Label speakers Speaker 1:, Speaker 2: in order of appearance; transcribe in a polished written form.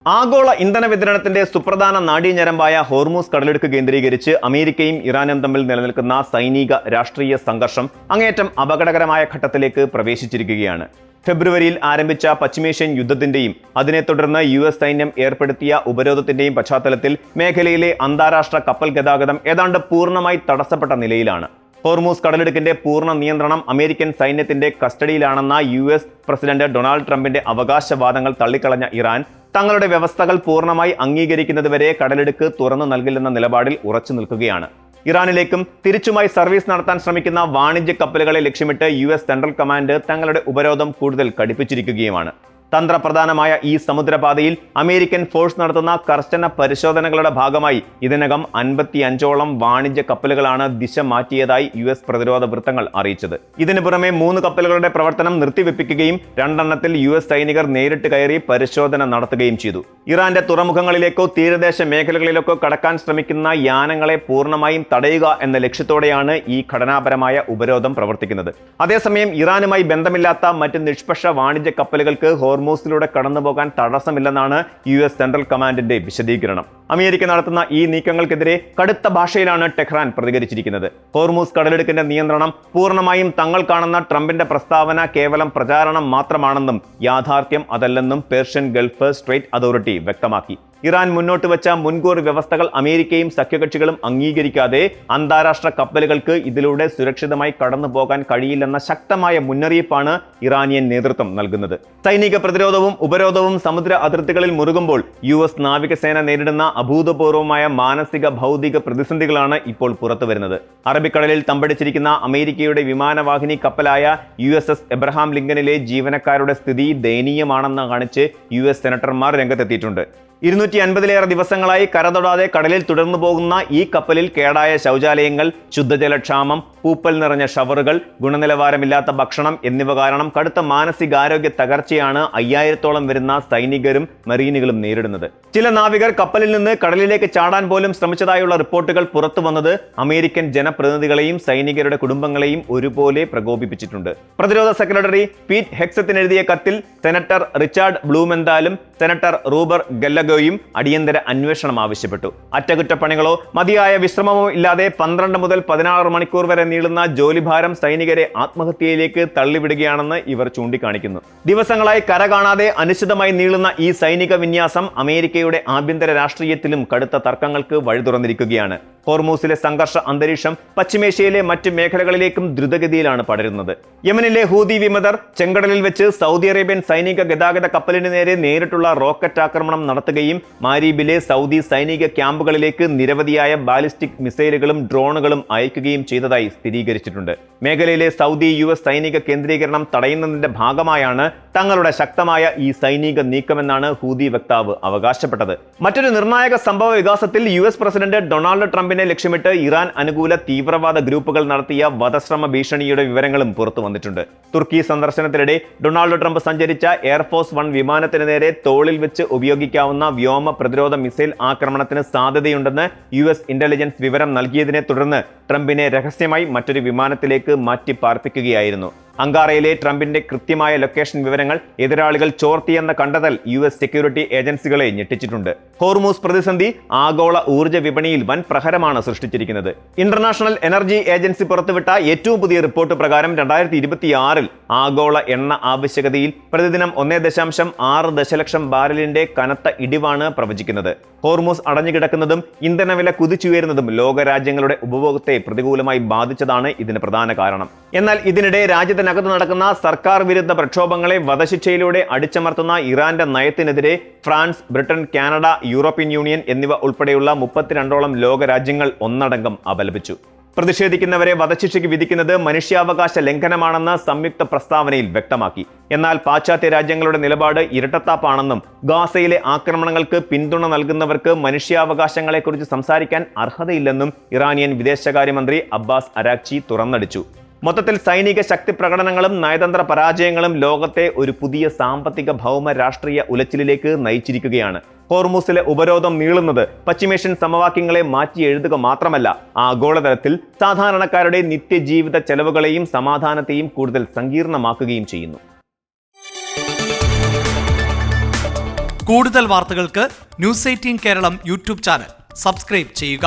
Speaker 1: ആഗോള ഇന്ധന വിതരണത്തിന്റെ സുപ്രധാന നാഡീഞരമ്പായ ഹോർമൂസ് കടലിടുക്ക് കേന്ദ്രീകരിച്ച് അമേരിക്കയും ഇറാനും തമ്മിൽ നിലനിൽക്കുന്ന സൈനിക രാഷ്ട്രീയ സംഘർഷം അങ്ങേയറ്റം അപകടകരമായ ഘട്ടത്തിലേക്ക് പ്രവേശിച്ചിരിക്കുകയാണ്. ഫെബ്രുവരിയിൽ ആരംഭിച്ച പശ്ചിമേഷ്യൻ യുദ്ധത്തിന്റെയും അതിനെ തുടർന്ന് US സൈന്യം ഏർപ്പെടുത്തിയ ഉപരോധത്തിന്റെയും പശ്ചാത്തലത്തിൽ മേഖലയിലെ അന്താരാഷ്ട്ര കപ്പൽ ഗതാഗതം ഏതാണ്ട് പൂർണ്ണമായി തടസ്സപ്പെട്ട നിലയിലാണ്. ഹോർമൂസ് കടലിടുക്കിന്റെ പൂർണ്ണ നിയന്ത്രണം അമേരിക്കൻ സൈന്യത്തിന്റെ കസ്റ്റഡിയിലാണെന്ന US പ്രസിഡന്റ് ഡൊണാൾഡ് ട്രംപിന്റെ അവകാശവാദങ്ങൾ തള്ളിക്കളഞ്ഞ ഇറാൻ തങ്ങളുടെ വ്യവസ്ഥകൾ പൂർണ്ണമായി അംഗീകരിക്കുന്നതുവരെ കടലിടുക്ക് തുറന്നു നൽകില്ലെന്ന നിലപാടിൽ ഉറച്ചു നിൽക്കുകയാണ്. ഇറാനിലേക്കും തിരിച്ചുമായി സർവീസ് നടത്താൻ ശ്രമിക്കുന്ന വാണിജ്യ കപ്പലുകളെ ലക്ഷ്യമിട്ട് US സെൻട്രൽ കമാൻഡ് തങ്ങളുടെ ഉപരോധം കൂടുതൽ കടുപ്പിച്ചിരിക്കുകയുമാണ്. തന്ത്രപ്രധാനമായ ഈ സമുദ്രപാതയിൽ അമേരിക്കൻ ഫോഴ്സ് നടത്തുന്ന കർശന പരിശോധനകളുടെ ഭാഗമായി ഇതിനകം 55ഓളം വാണിജ്യ കപ്പലുകളാണ് ദിശ മാറ്റിയതായി US പ്രതിരോധ വൃത്തങ്ങൾ അറിയിച്ചത്. ഇതിനു പുറമെ 3 കപ്പലുകളുടെ പ്രവർത്തനം നിർത്തിവെപ്പിക്കുകയും 2 എണ്ണത്തിൽ US സൈനികർ നേരിട്ട് കയറി പരിശോധന നടത്തുകയും ചെയ്തു. ഇറാന്റെ തുറമുഖങ്ങളിലേക്കോ തീരദേശ മേഖലകളിലേക്കോ കടക്കാൻ ശ്രമിക്കുന്ന യാനങ്ങളെ പൂർണ്ണമായും തടയുക എന്ന ലക്ഷ്യത്തോടെയാണ് ഈ ഘടനാപരമായ ഉപരോധം പ്രവർത്തിക്കുന്നത്. അതേസമയം ഇറാനുമായി ബന്ധമില്ലാത്ത മറ്റ് നിഷ്പക്ഷ വാണിജ്യ കപ്പലുകൾക്ക് ഹോർമൂസിലൂടെ കടന്നുപോകാൻ തടസ്സമില്ലെന്നാണ് US സെൻട്രൽ കമാൻഡിന്റെ വിശദീകരണം. അമേരിക്ക നടത്തുന്ന ഈ നീക്കങ്ങൾക്കെതിരെ കടുത്ത ഭാഷയിലാണ് ടെഹ്റാൻ പ്രതികരിച്ചിരിക്കുന്നത്. ഹോർമൂസ് കടലിടുക്കിന്റെ നിയന്ത്രണം പൂർണ്ണമായും തങ്ങൾ കാണുന്ന ട്രംപിന്റെ പ്രസ്താവന കേവലം പ്രചാരണം മാത്രമാണെന്നും യാഥാർത്ഥ്യം അതല്ലെന്നും പേർഷ്യൻ ഗൾഫ് സ്ട്രേറ്റ് അതോറിറ്റി വ്യക്തമാക്കി. ഇറാൻ മുന്നോട്ട് വെച്ച മുൻകൂർ വ്യവസ്ഥകൾ അമേരിക്കയും സഖ്യകക്ഷികളും അംഗീകരിക്കാതെ അന്താരാഷ്ട്ര കപ്പലുകൾക്ക് ഇതിലൂടെ സുരക്ഷിതമായി കടന്നു പോകാൻ കഴിയില്ലെന്ന ശക്തമായ മുന്നറിയിപ്പാണ് ഇറാനിയൻ നേതൃത്വം നൽകുന്നത്. സൈനിക പ്രതിരോധവും ഉപരോധവും സമുദ്ര അതിർത്തികളിൽ മുറുകുമ്പോൾ US നാവികസേന നേരിടുന്ന അഭൂതപൂർവമായ മാനസിക ഭൗതിക പ്രതിസന്ധികളാണ് ഇപ്പോൾ പുറത്തുവരുന്നത്. അറബിക്കടലിൽ തമ്പടിച്ചിരിക്കുന്ന അമേരിക്കയുടെ വിമാനവാഹിനി കപ്പലായ USS എബ്രഹാം ലിങ്കനിലെ ജീവനക്കാരുടെ സ്ഥിതി ദയനീയമാണെന്ന് കാണിച്ച് US സെനറ്റർമാർ രംഗത്തെത്തിയിട്ടുണ്ട്. 250-ലേറെ ദിവസങ്ങളായി കരതൊടാതെ കടലിൽ തുടർന്നു പോകുന്ന ഈ കപ്പലിൽ കേടായ ശൗചാലയങ്ങൾ, ശുദ്ധജലക്ഷാമം, പൂപ്പൽ നിറഞ്ഞ ഷവറുകൾ, ഗുണനിലവാരമില്ലാത്ത ഭക്ഷണം എന്നിവ കാരണം കടുത്ത മാനസികാരോഗ്യ തകർച്ചയാണ് 5000-ഓളം വരുന്ന സൈനികരും മറീനുകളും നേരിടുന്നത്. ചില നാവികർ കപ്പലിൽ നിന്ന് കടലിലേക്ക് ചാടാൻ പോലും ശ്രമിച്ചതായുള്ള റിപ്പോർട്ടുകൾ പുറത്തു വന്നത് അമേരിക്കൻ ജനപ്രതിനിധികളെയും സൈനികരുടെ കുടുംബങ്ങളെയും ഒരുപോലെ പ്രകോപിപ്പിച്ചിട്ടുണ്ട്. പ്രതിരോധ സെക്രട്ടറി പീറ്റ് ഹെക്സത്തിന് എഴുതിയ കത്തിൽ സെനറ്റർ റിച്ചാർഡ് ബ്ലൂമെന്താലും സെനറ്റർ റൂബർ ഗല്ലഗോയും അടിയന്തര അന്വേഷണം ആവശ്യപ്പെട്ടു. അറ്റകുറ്റപ്പണികളോ മതിയായ വിശ്രമമോ ഇല്ലാതെ 12 മുതൽ 16 മണിക്കൂർ വരെ നീളുന്ന ജോലിഭാരം സൈനികരെ ആത്മഹത്യയിലേക്ക് തള്ളിവിടുകയാണെന്ന് ഇവർ ചൂണ്ടിക്കാണിക്കുന്നു. ദിവസങ്ങളായി കര കാണാതെ അനിശ്ചിതമായി നീളുന്ന ഈ സൈനിക വിന്യാസം അമേരിക്കയുടെ ആഭ്യന്തര രാഷ്ട്രീയത്തിലും കടുത്ത തർക്കങ്ങൾക്ക് വഴി തുറന്നിരിക്കുകയാണ്. ഹോർമൂസിലെ സംഘർഷ അന്തരീക്ഷം പശ്ചിമേഷ്യയിലെ മറ്റ് മേഖലകളിലേക്കും ദ്രുതഗതിയിലാണ് പടരുന്നത്. യമനിലെ ഹൂതി വിമതർ ചെങ്കടലിൽ വെച്ച് സൗദി അറേബ്യൻ സൈനിക ഗതാഗത കപ്പലിന് നേരെ നേരിട്ടുള്ള റോക്കറ്റ് ആക്രമണം നടത്തുകയും മാരീബിലെ സൗദി സൈനിക ക്യാമ്പുകളിലേക്ക് നിരവധിയായ ബാലിസ്റ്റിക് മിസൈലുകളും ഡ്രോണുകളും അയക്കുകയും ചെയ്തതായി സ്ഥിരീകരിച്ചിട്ടുണ്ട്. മേഖലയിലെ സൗദി US സൈനിക കേന്ദ്രീകരണം തടയുന്നതിന്റെ ഭാഗമായാണ് തങ്ങളുടെ ശക്തമായ ഈ സൈനിക നീക്കമെന്നാണ് ഹൂതി വക്താവ് അവകാശപ്പെട്ടത്. മറ്റൊരു നിർണായക സംഭവ വികാസത്തിൽ US പ്രസിഡന്റ് ഡൊണാൾഡ് ട്രംപിനെ ലക്ഷ്യമിട്ട് ഇറാൻ അനുകൂല തീവ്രവാദ ഗ്രൂപ്പുകൾ നടത്തിയ വധശ്രമ ഭീഷണിയുടെ വിവരങ്ങളും പുറത്തു വന്നിട്ടുണ്ട്. തുർക്കി സന്ദർശനത്തിനിടെ ഡൊണാൾഡ് ട്രംപ് സഞ്ചരിച്ച എയർഫോഴ്സ് 1 വിമാനത്തിന് നേരെ തോളിൽ വെച്ച് ഉപയോഗിക്കാവുന്ന വ്യോമ പ്രതിരോധ മിസൈൽ ആക്രമണത്തിന് സാധ്യതയുണ്ടെന്ന് US ഇന്റലിജൻസ് വിവരം നൽകിയതിനെ തുടർന്ന് ട്രംപിനെ രഹസ്യമായി മറ്റൊരു വിമാനത്തിലേക്ക് മാറ്റി പാർപ്പിക്കുകയായിരുന്നു. അങ്കാറയിലെ ട്രംപിന്റെ കൃത്യമായ ലൊക്കേഷൻ വിവരങ്ങൾ എതിരാളികൾ ചോർത്തിയെന്ന കണ്ടെത്തൽ US സെക്യൂരിറ്റി ഏജൻസികളെ ഞെട്ടിച്ചിട്ടുണ്ട്. ഹോർമൂസ് പ്രതിസന്ധി ആഗോള ഊർജ്ജ വിപണിയിൽ വൻ പ്രഹരമാണ് സൃഷ്ടിച്ചിരിക്കുന്നത്. ഇന്റർനാഷണൽ എനർജി ഏജൻസി പുറത്തുവിട്ട ഏറ്റവും പുതിയ റിപ്പോർട്ട് പ്രകാരം 2026-ൽ ആഗോള എണ്ണ ആവശ്യകതയിൽ പ്രതിദിനം 1.6 ദശലക്ഷം ബാരലിന്റെ കനത്ത ഇടിവാണ് പ്രവചിക്കുന്നത്. ഹോർമൂസ് അടഞ്ഞുകിടക്കുന്നതും ഇന്ധനവില കുതിച്ചുയരുന്നതും ലോകരാജ്യങ്ങളുടെ ഉപഭോഗത്തെ പ്രതികൂലമായി ബാധിച്ചതാണ് ഇതിന് പ്രധാന കാരണം. എന്നാൽ ഇതിനിടെ രാജ്യത്തിനകത്ത് നടക്കുന്ന സർക്കാർ വിരുദ്ധ പ്രക്ഷോഭങ്ങളെ വധശിക്ഷയിലൂടെ അടിച്ചമർത്തുന്ന ഇറാന്റെ നയത്തിനെതിരെ France, Britain, Canada, European Union എന്നിവ ഉൾപ്പെടെയുള്ള 32ഓളം ലോകരാജ്യങ്ങൾ ഒന്നടങ്കം അപലപിച്ചു. പ്രതിഷേധിക്കുന്നവരെ വധശിക്ഷയ്ക്ക് വിധിക്കുന്നത് മനുഷ്യാവകാശ ലംഘനമാണെന്ന് സംയുക്ത പ്രസ്താവനയിൽ വ്യക്തമാക്കി. എന്നാൽ പാശ്ചാത്യ രാജ്യങ്ങളുടെ നിലപാട് ഇരട്ടത്താപ്പാണെന്നും ഗാസയിലെ ആക്രമണങ്ങൾക്ക് പിന്തുണ നൽകുന്നവർക്ക് മനുഷ്യാവകാശങ്ങളെക്കുറിച്ച് സംസാരിക്കാൻ അർഹതയില്ലെന്നും ഇറാനിയൻ വിദേശകാര്യമന്ത്രി അബ്ബാസ് അരാക്ചി തുറന്നടിച്ചു. മൊത്തത്തിൽ സൈനിക ശക്തി പ്രകടനങ്ങളും നയതന്ത്ര പരാജയങ്ങളും ലോകത്തെ ഒരു പുതിയ സാമ്പത്തിക ഭൗമ രാഷ്ട്രീയ ഉലച്ചിലിലേക്ക് നയിച്ചിരിക്കുകയാണ്. ഹോർമൂസിലെ ഉപരോധം നീളുന്നത് പശ്ചിമേഷ്യൻ സമവാക്യങ്ങളെ മാറ്റി എഴുതുക മാത്രമല്ല, ആഗോളതലത്തിൽ സാധാരണക്കാരുടെ നിത്യജീവിത ചെലവുകളെയും സമാധാനത്തെയും കൂടുതൽ സങ്കീർണമാക്കുകയും ചെയ്യുന്നു.
Speaker 2: കൂടുതൽ വാർത്തകൾക്ക് news 18 Keralam YouTube channel subscribe ചെയ്യുക.